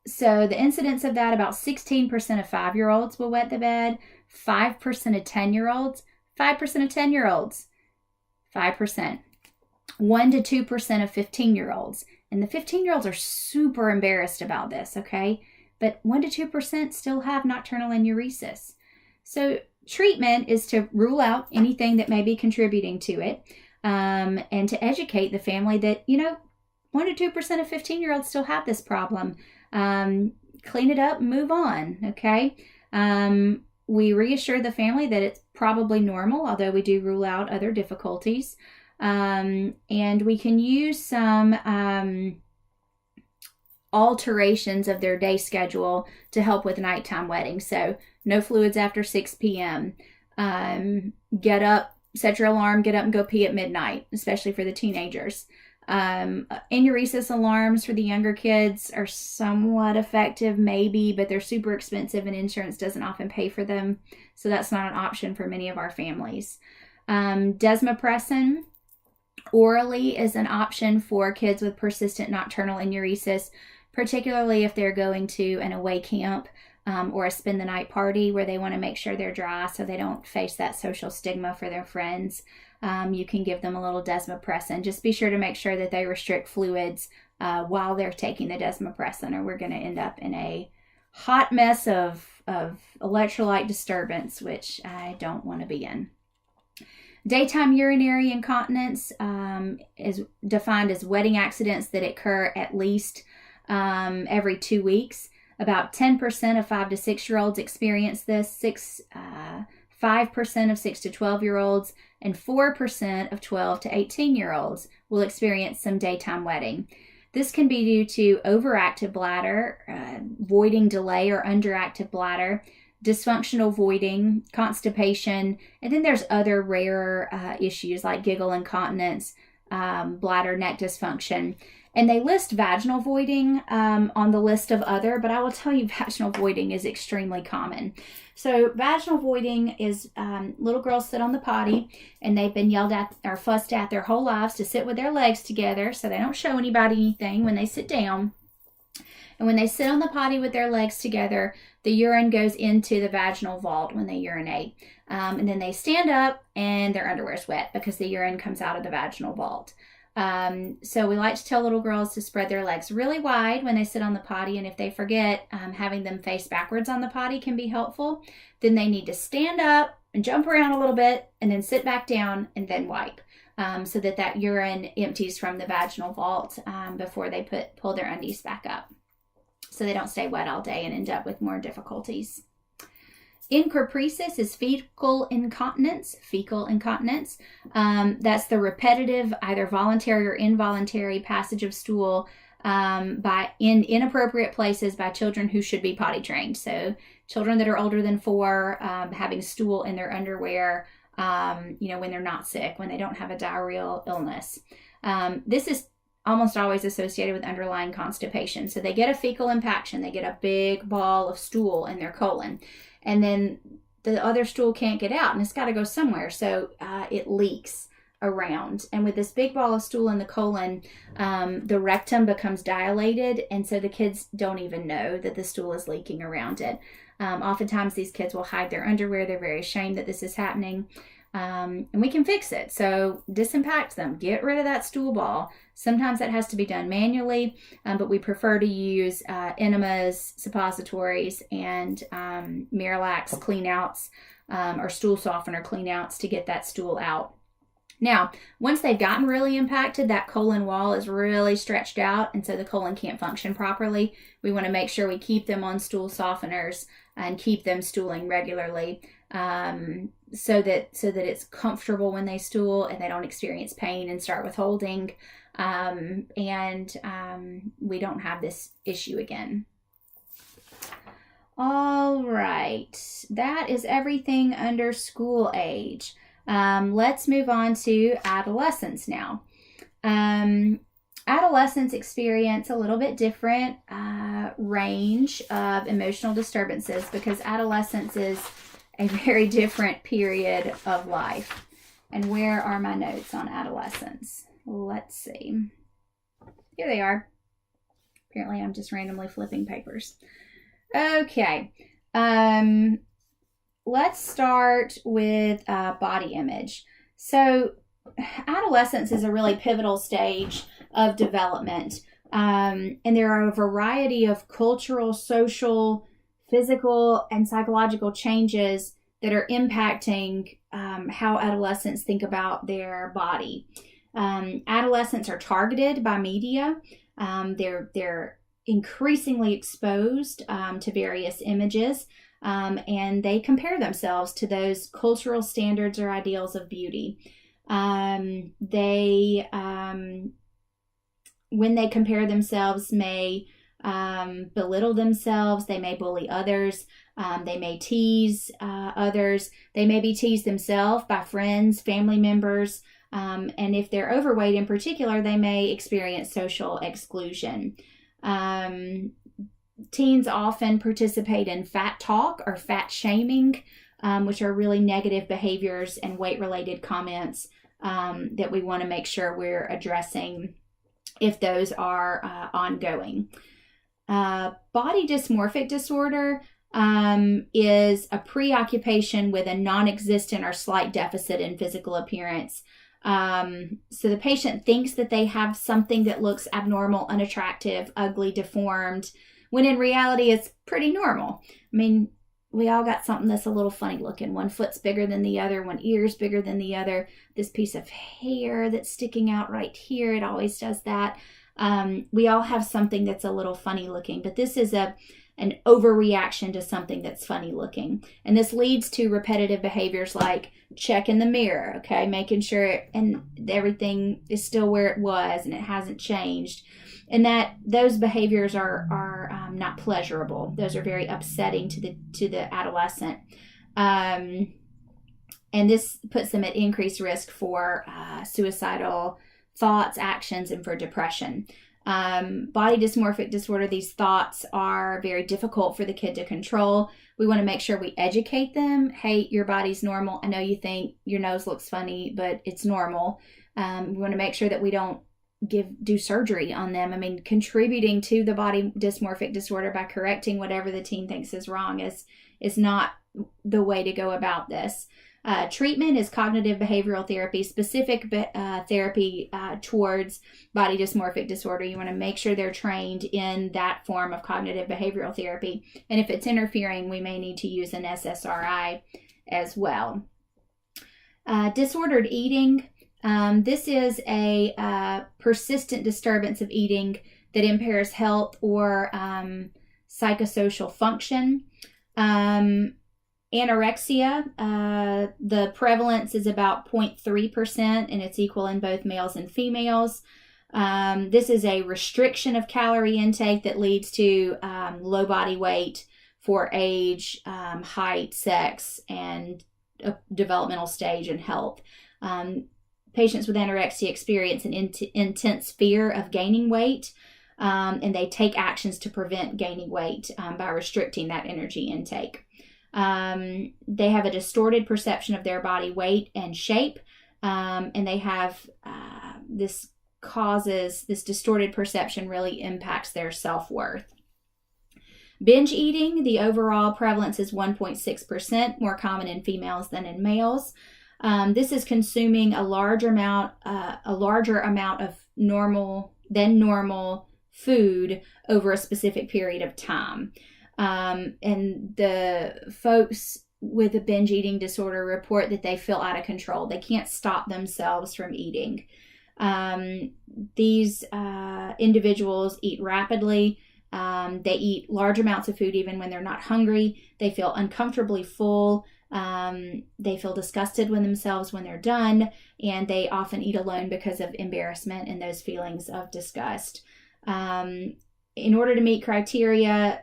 So the incidence of that, about 16% of 5-year-olds will wet the bed, 5% of 10-year-olds, 5% of 10-year-olds, 5%, 1 to 2% of 15-year-olds. And the 15-year-olds are super embarrassed about this, okay? But 1 to 2% still have nocturnal enuresis. So treatment is to rule out anything that may be contributing to it. And to educate the family that, 1 to 2% of 15-year-olds still have this problem. Clean it up, move on, okay? We reassure the family that it's probably normal, although we do rule out other difficulties. And we can use some alterations of their day schedule to help with nighttime wetting. So no fluids after 6 p.m. Get up. Set your alarm, get up and go pee at midnight, especially for the teenagers. Enuresis alarms for the younger kids are somewhat effective, maybe, but they're super expensive and insurance doesn't often pay for them. So that's not an option for many of our families. Desmopressin orally is an option for kids with persistent nocturnal enuresis, particularly if they're going to an away camp. Or a spend the night party where they want to make sure they're dry so they don't face that social stigma for their friends. You can give them a little desmopressin. Just be sure to make sure that they restrict fluids while they're taking the desmopressin, or we're going to end up in a hot mess of electrolyte disturbance, which I don't want to be in. Daytime urinary incontinence is defined as wetting accidents that occur at least every 2 weeks. About 10% of 5 to 6-year-olds experience this, 5% of 6 to 12-year-olds, and 4% of 12 to 18-year-olds will experience some daytime wetting. This can be due to overactive bladder, voiding delay or underactive bladder, dysfunctional voiding, constipation, and then there's other rarer issues like giggle incontinence, bladder neck dysfunction. And they list vaginal voiding on the list of other, but I will tell you vaginal voiding is extremely common. So vaginal voiding is little girls sit on the potty and they've been yelled at or fussed at their whole lives to sit with their legs together so they don't show anybody anything when they sit down. And when they sit on the potty with their legs together, the urine goes into the vaginal vault when they urinate. And then they stand up and their underwear is wet because the urine comes out of the vaginal vault. So we like to tell little girls to spread their legs really wide when they sit on the potty, and if they forget, having them face backwards on the potty can be helpful. Then they need to stand up and jump around a little bit and then sit back down and then wipe, so that urine empties from the vaginal vault before they pull their undies back up, so they don't stay wet all day and end up with more difficulties. Encopresis is fecal incontinence. That's the repetitive, either voluntary or involuntary passage of stool in inappropriate places by children who should be potty trained. So children that are older than 4, having stool in their underwear, when they're not sick, when they don't have a diarrheal illness. This is almost always associated with underlying constipation. So they get a fecal impaction, they get a big ball of stool in their colon, and then the other stool can't get out, and it's got to go somewhere. So it leaks around. And with this big ball of stool in the colon, the rectum becomes dilated, and so the kids don't even know that the stool is leaking around it. Oftentimes these kids will hide their underwear. They're very ashamed that this is happening. And we can fix it. So disimpact them, get rid of that stool ball. Sometimes that has to be done manually, but we prefer to use enemas, suppositories, and Miralax cleanouts or stool softener cleanouts to get that stool out. Now, once they've gotten really impacted, that colon wall is really stretched out, and so the colon can't function properly. We want to make sure we keep them on stool softeners and keep them stooling regularly, so that it's comfortable when they stool and they don't experience pain and start withholding, and we don't have this issue again. All right, that is everything under school age. Let's move on to adolescence now. Adolescents experience a little bit different range of emotional disturbances because adolescence is a very different period of life. And where are my notes on adolescence? Let's see. Here they are. Apparently I'm just randomly flipping papers. Okay. Let's start with body image. So adolescence is a really pivotal stage of development. And there are a variety of cultural, social, physical, and psychological changes that are impacting how adolescents think about their body. Adolescents are targeted by media. They're increasingly exposed to various images, and they compare themselves to those cultural standards or ideals of beauty. When they compare themselves, may belittle themselves, they may bully others, they may tease others, they may be teased themselves by friends, family members, and if they're overweight in particular, they may experience social exclusion. Teens often participate in fat talk or fat shaming, which are really negative behaviors and weight-related comments that we want to make sure we're addressing if those are ongoing. Body dysmorphic disorder is a preoccupation with a non-existent or slight deficit in physical appearance. So the patient thinks that they have something that looks abnormal, unattractive, ugly, deformed, when in reality it's pretty normal. I mean, we all got something that's a little funny looking. One foot's bigger than the other, one ear's bigger than the other. This piece of hair that's sticking out right here, it always does that. We all have something that's a little funny looking, but this is an overreaction to something that's funny looking. And this leads to repetitive behaviors like check in the mirror, okay, making sure and everything is still where it was and it hasn't changed. And that those behaviors are not pleasurable. Those are very upsetting to the adolescent. And this puts them at increased risk for suicidal thoughts, actions, and for depression. Body dysmorphic disorder, these thoughts are very difficult for the kid to control. We want to make sure we educate them. Hey, your body's normal. I know you think your nose looks funny, but it's normal. We want to make sure that we don't do surgery on them. I mean, contributing to the body dysmorphic disorder by correcting whatever the teen thinks is wrong is not the way to go about this. Treatment is cognitive behavioral therapy, specific therapy towards body dysmorphic disorder. You want to make sure they're trained in that form of cognitive behavioral therapy. And if it's interfering, we may need to use an SSRI as well. Disordered eating. This is a persistent disturbance of eating that impairs health or psychosocial function. Anorexia, the prevalence is about 0.3%, and it's equal in both males and females. This is a restriction of calorie intake that leads to low body weight for age, height, sex, and developmental stage and health. Patients with anorexia experience an intense fear of gaining weight, and they take actions to prevent gaining weight by restricting that energy intake. They have a distorted perception of their body weight and shape, and they have this distorted perception really impacts their self-worth. Binge eating, the overall prevalence is 1.6%, more common in females than in males. This is consuming a larger amount of normal food over a specific period of time. And the folks with a binge eating disorder report that they feel out of control. They can't stop themselves from eating. These individuals eat rapidly. They eat large amounts of food even when they're not hungry. They feel uncomfortably full. They feel disgusted with themselves when they're done, and they often eat alone because of embarrassment and those feelings of disgust. In order to meet criteria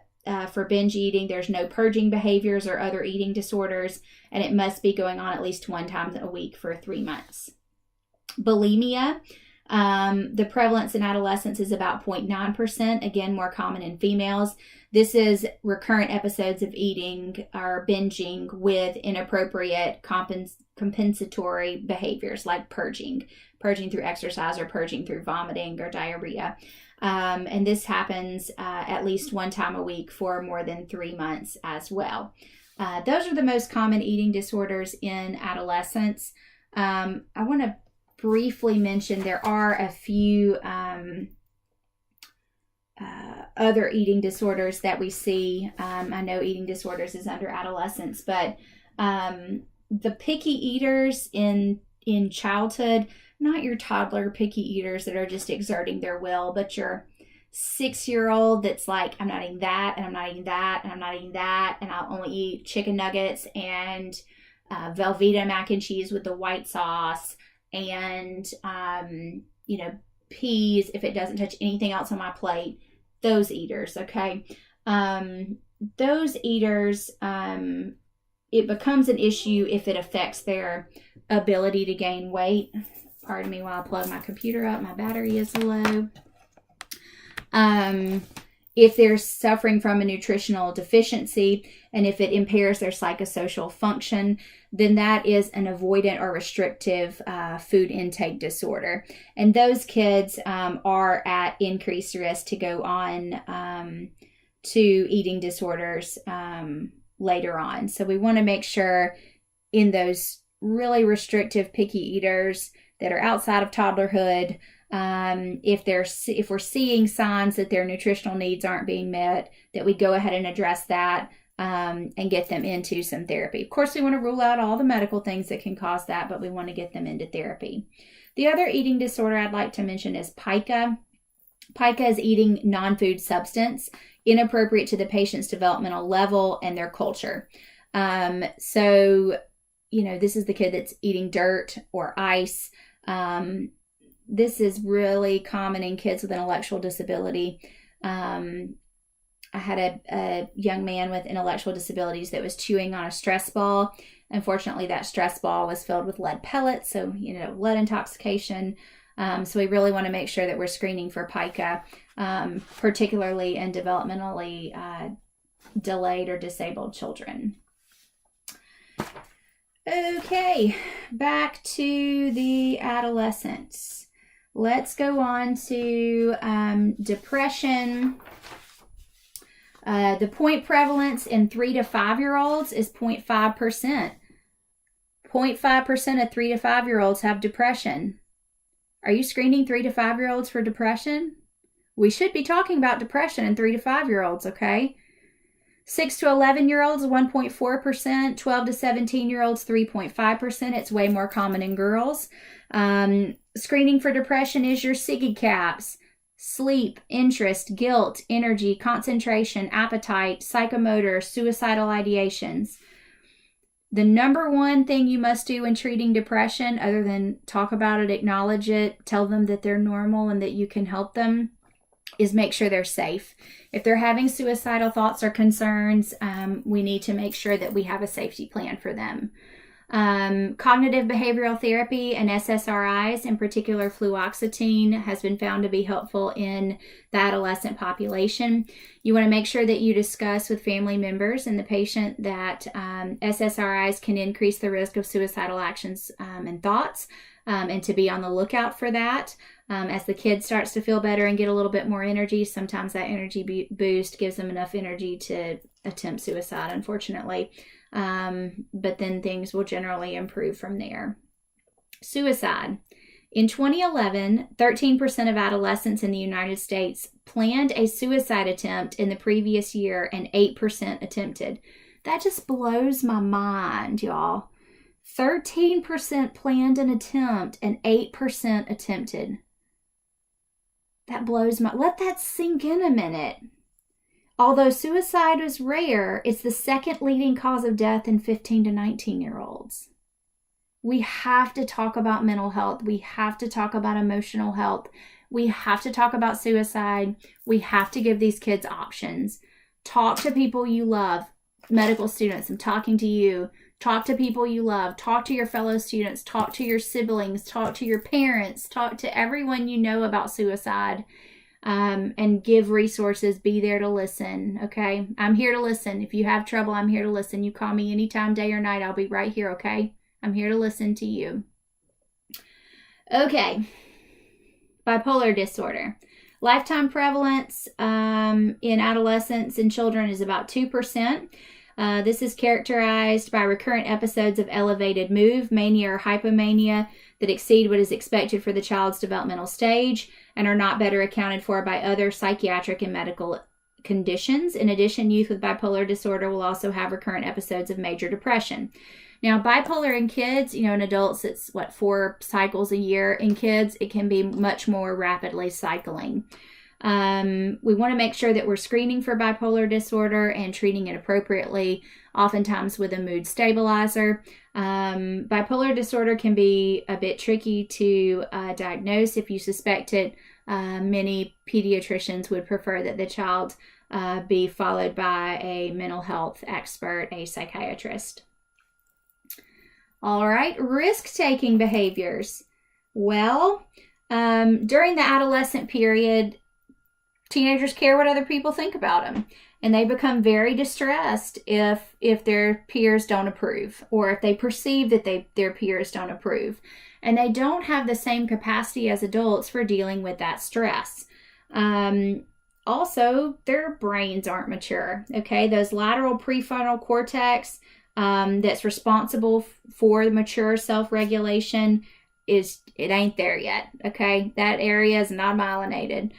for binge eating, there's no purging behaviors or other eating disorders, and it must be going on at least one time a week for 3 months. Bulimia, the prevalence in adolescents is about 0.9%, again, more common in females. This is recurrent episodes of eating or binging with inappropriate compensatory behaviors like purging through exercise or purging through vomiting or diarrhea. And this happens at least one time a week for more than 3 months as well. Those are the most common eating disorders in adolescents. I want to briefly mention there are a few other eating disorders that we see. I know eating disorders is under adolescence, but the picky eaters in childhood, not your toddler picky eaters that are just exerting their will, but your 6-year-old that's like, I'm not eating that, and I'm not eating that, and I'm not eating that, and I'll only eat chicken nuggets and Velveeta mac and cheese with the white sauce, and peas if it doesn't touch anything else on my plate. Those eaters, okay? Those eaters, it becomes an issue if it affects their ability to gain weight. Pardon me while I plug my computer up. My battery is low. If they're suffering from a nutritional deficiency, and if it impairs their psychosocial function, then that is an avoidant or restrictive food intake disorder. And those kids are at increased risk to go on to eating disorders later on. So we want to make sure in those really restrictive picky eaters that are outside of toddlerhood, if we're seeing signs that their nutritional needs aren't being met, that we go ahead and address that and get them into some therapy. Of course, we want to rule out all the medical things that can cause that, but we want to get them into therapy. The other eating disorder I'd like to mention is pica. Pica is eating non-food substance inappropriate to the patient's developmental level and their culture. So, this is the kid that's eating dirt or ice. This is really common in kids with intellectual disability. I had a young man with intellectual disabilities that was chewing on a stress ball. Unfortunately, that stress ball was filled with lead pellets, so, lead intoxication. So we really want to make sure that we're screening for pica, particularly in developmentally delayed or disabled children. Okay, back to the adolescents. Let's go on to depression. The point prevalence in 3 to 5 year olds is 0.5%. 0.5% of 3 to 5-year-olds have depression. Are you screening 3 to 5-year-olds for depression? We should be talking about depression in 3 to 5-year-olds, okay? 6 to 11-year-olds, 1.4%. 12 to 17-year-olds, 3.5%. It's way more common in girls. Screening for depression is your SIGI caps: sleep, interest, guilt, energy, concentration, appetite, psychomotor, suicidal ideations. The number one thing you must do in treating depression, other than talk about it, acknowledge it, tell them that they're normal and that you can help them, is make sure they're safe. If they're having suicidal thoughts or concerns, we need to make sure that we have a safety plan for them. Cognitive behavioral therapy and SSRIs, in particular fluoxetine, has been found to be helpful in the adolescent population. You want to make sure that you discuss with family members and the patient that SSRIs can increase the risk of suicidal actions and thoughts, and to be on the lookout for that. As the kid starts to feel better and get a little bit more energy, sometimes that energy boost gives them enough energy to attempt suicide, unfortunately. But then things will generally improve from there. Suicide. In 2011, 13% of adolescents in the United States planned a suicide attempt in the previous year, and 8% attempted. That just blows my mind, y'all. 13% planned an attempt and 8% attempted. That blows my... Let that sink in a minute. Although suicide is rare, it's the second leading cause of death in 15 to 19-year-olds. We have to talk about mental health. We have to talk about emotional health. We have to talk about suicide. We have to give these kids options. Talk to people you love. Medical students, I'm talking to you. Talk to people you love. Talk to your fellow students. Talk to your siblings. Talk to your parents. Talk to everyone you know about suicide. And give resources. Be there to listen. Okay, I'm here to listen. If you have trouble, I'm here to listen. You call me anytime, day or night. I'll be right here. Okay, I'm here to listen to you. Okay, bipolar disorder. Lifetime prevalence in adolescents and children is about 2%. This is characterized by recurrent episodes of elevated mood, mania, or hypomania that exceed what is expected for the child's developmental stage and are not better accounted for by other psychiatric and medical conditions. In addition, youth with bipolar disorder will also have recurrent episodes of major depression. Now, bipolar in kids, in adults, it's 4 cycles a year. In kids, it can be much more rapidly cycling. We want to make sure that we're screening for bipolar disorder and treating it appropriately, oftentimes with a mood stabilizer. Bipolar disorder can be a bit tricky to diagnose. If you suspect it, many pediatricians would prefer that the child be followed by a mental health expert, a psychiatrist. All right, risk-taking behaviors. Well, during the adolescent period, teenagers care what other people think about them, and they become very distressed if their peers don't approve, or if they perceive that their peers don't approve, and they don't have the same capacity as adults for dealing with that stress. Also, their brains aren't mature. Okay, those lateral prefrontal cortex that's responsible for the mature self-regulation it ain't there yet. Okay, that area is not myelinated.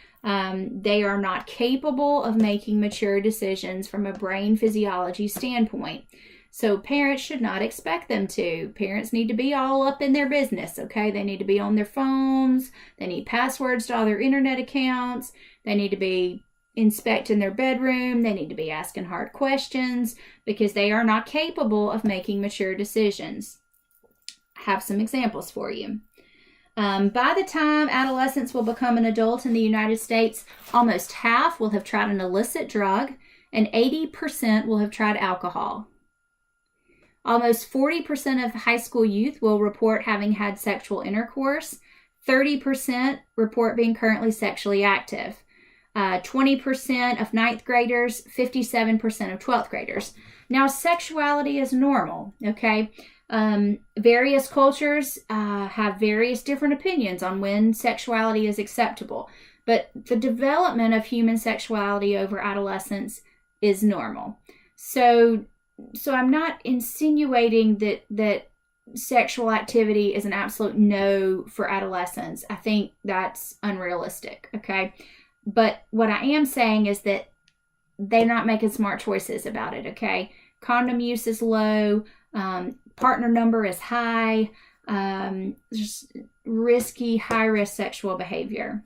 They are not capable of making mature decisions from a brain physiology standpoint. So parents should not expect them to. Parents need to be all up in their business, okay? They need to be on their phones. They need passwords to all their internet accounts. They need to be inspecting their bedroom. They need to be asking hard questions because they are not capable of making mature decisions. I have some examples for you. By the time adolescents will become an adult in the United States, almost half will have tried an illicit drug and 80% will have tried alcohol. Almost 40% of high school youth will report having had sexual intercourse. 30% report being currently sexually active. 20% of 9th graders, 57% of 12th graders. Now, sexuality is normal, okay? Various cultures have various different opinions on when sexuality is acceptable, but the development of human sexuality over adolescence is normal. So I'm not insinuating that sexual activity is an absolute no for adolescents. I think that's unrealistic, okay? But what I am saying is that they're not making smart choices about it, okay? Condom use is low, partner number is high, just risky, high-risk sexual behavior.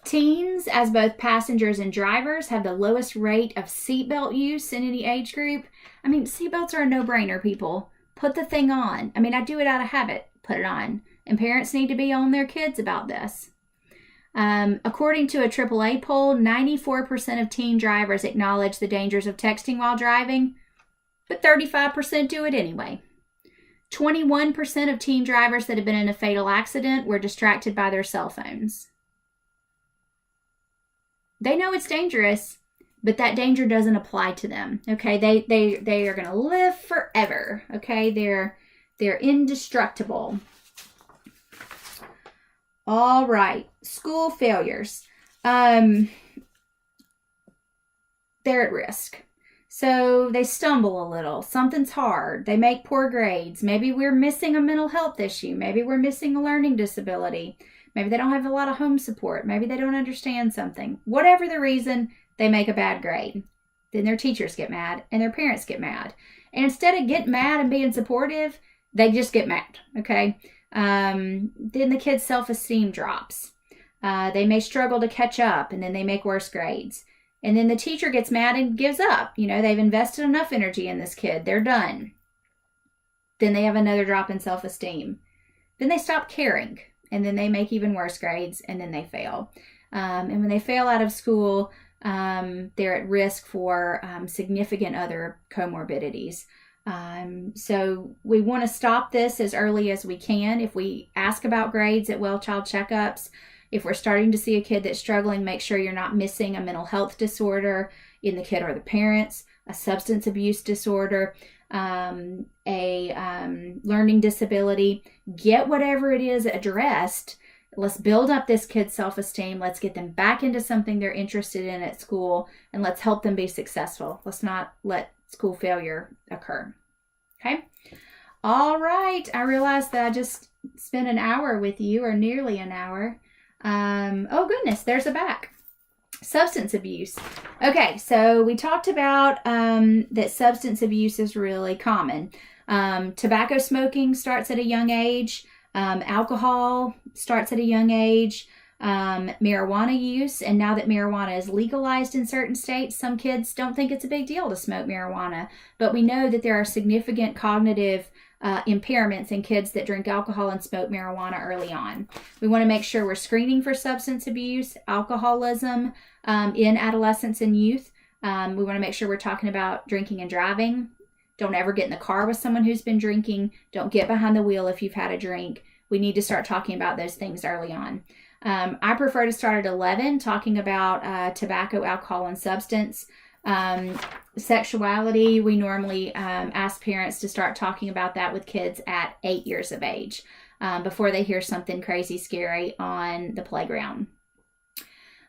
Teens, as both passengers and drivers, have the lowest rate of seatbelt use in any age group. I mean, seatbelts are a no-brainer, people. Put the thing on. I mean, I do it out of habit. Put it on. And parents need to be on their kids about this. According to a AAA poll, 94% of teen drivers acknowledge the dangers of texting while driving, but 35% do it anyway. 21% of teen drivers that have been in a fatal accident were distracted by their cell phones. They know it's dangerous, but that danger doesn't apply to them. Okay, they are going to live forever. Okay, they're indestructible. All right, school failures. They're at risk. So they stumble a little. Something's hard. They make poor grades. Maybe we're missing a mental health issue. Maybe we're missing a learning disability. Maybe they don't have a lot of home support. Maybe they don't understand something. Whatever the reason, they make a bad grade. Then their teachers get mad and their parents get mad. And instead of getting mad and being supportive, they just get mad, okay? Then the kid's self-esteem drops. They may struggle to catch up, and then they make worse grades. And then the teacher gets mad and gives up. You know, they've invested enough energy in this kid. They're done. Then they have another drop in self-esteem. Then they stop caring, and then they make even worse grades, and then they fail. And when they fail out of school, they're at risk for significant other comorbidities. So we want to stop this as early as we can. If we ask about grades at well child checkups, if we're starting to see a kid that's struggling, make sure you're not missing a mental health disorder in the kid or the parents, a substance abuse disorder, a learning disability. Get whatever it is addressed. Let's build up this kid's self-esteem. Let's get them back into something they're interested in at school, and let's help them be successful. Let's not let school failure occur. Okay? All right. I realized that I just spent an hour with you, or nearly an hour. Oh goodness, there's a back. Substance abuse. Okay, so we talked about that substance abuse is really common. Tobacco smoking starts at a young age. Alcohol starts at a young age. Marijuana use, and now that marijuana is legalized in certain states, some kids don't think it's a big deal to smoke marijuana, but we know that there are significant cognitive impairments in kids that drink alcohol and smoke marijuana early on. We want to make sure we're screening for substance abuse, alcoholism in adolescents and youth. We want to make sure we're talking about drinking and driving. Don't ever get in the car with someone who's been drinking. Don't get behind the wheel if you've had a drink. We need to start talking about those things early on. I prefer to start at 11, talking about tobacco, alcohol, and substance. Sexuality, we normally ask parents to start talking about that with kids at 8 years of age, before they hear something crazy scary on the playground.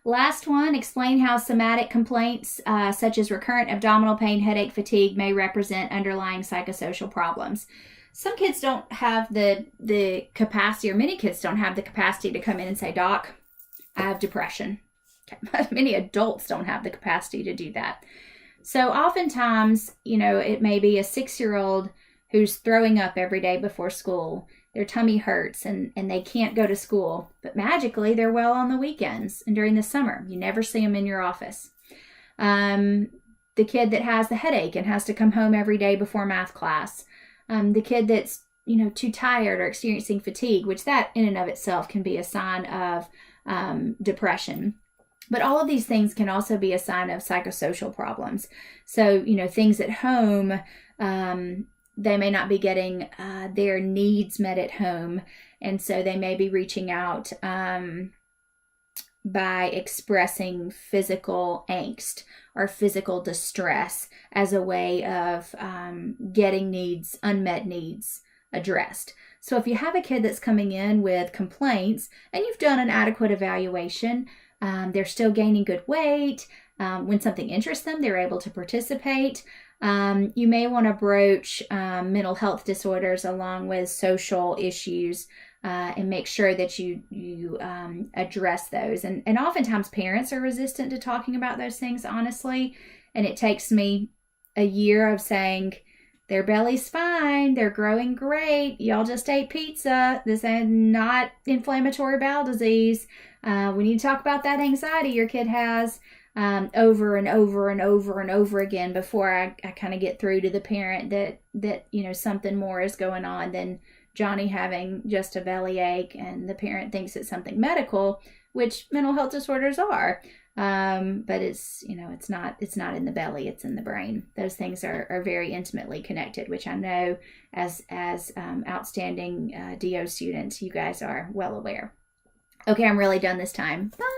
Last one, explain how somatic complaints such as recurrent abdominal pain, headache, fatigue may represent underlying psychosocial problems. Some kids don't have the capacity, or many kids don't have the capacity to come in and say, Doc, I have depression. Many adults don't have the capacity to do that. So oftentimes, it may be a 6-year-old who's throwing up every day before school. Their tummy hurts and they can't go to school. But magically, they're well on the weekends and during the summer. You never see them in your office. The kid that has the headache and has to come home every day before math class. The kid that's, too tired or experiencing fatigue, which that in and of itself can be a sign of depression. But all of these things can also be a sign of psychosocial problems. So, things at home, they may not be getting their needs met at home. And so they may be reaching out by expressing physical angst or physical distress as a way of getting unmet needs addressed. So if you have a kid that's coming in with complaints and you've done an adequate evaluation, they're still gaining good weight. When something interests them, they're able to participate. You may want to broach mental health disorders along with social issues and make sure that you address those. And oftentimes parents are resistant to talking about those things, honestly. And it takes me a year of saying, their belly's fine, they're growing great, y'all just ate pizza, this is not inflammatory bowel disease. We need to talk about that anxiety your kid has. Over and over and over and over again before I kind of get through to the parent that something more is going on than Johnny having just a belly ache, and the parent thinks it's something medical, which mental health disorders are. But it's not in the belly, it's in the brain. Those things are very intimately connected, which I know as outstanding DO students, you guys are well aware. Okay, I'm really done this time. Bye.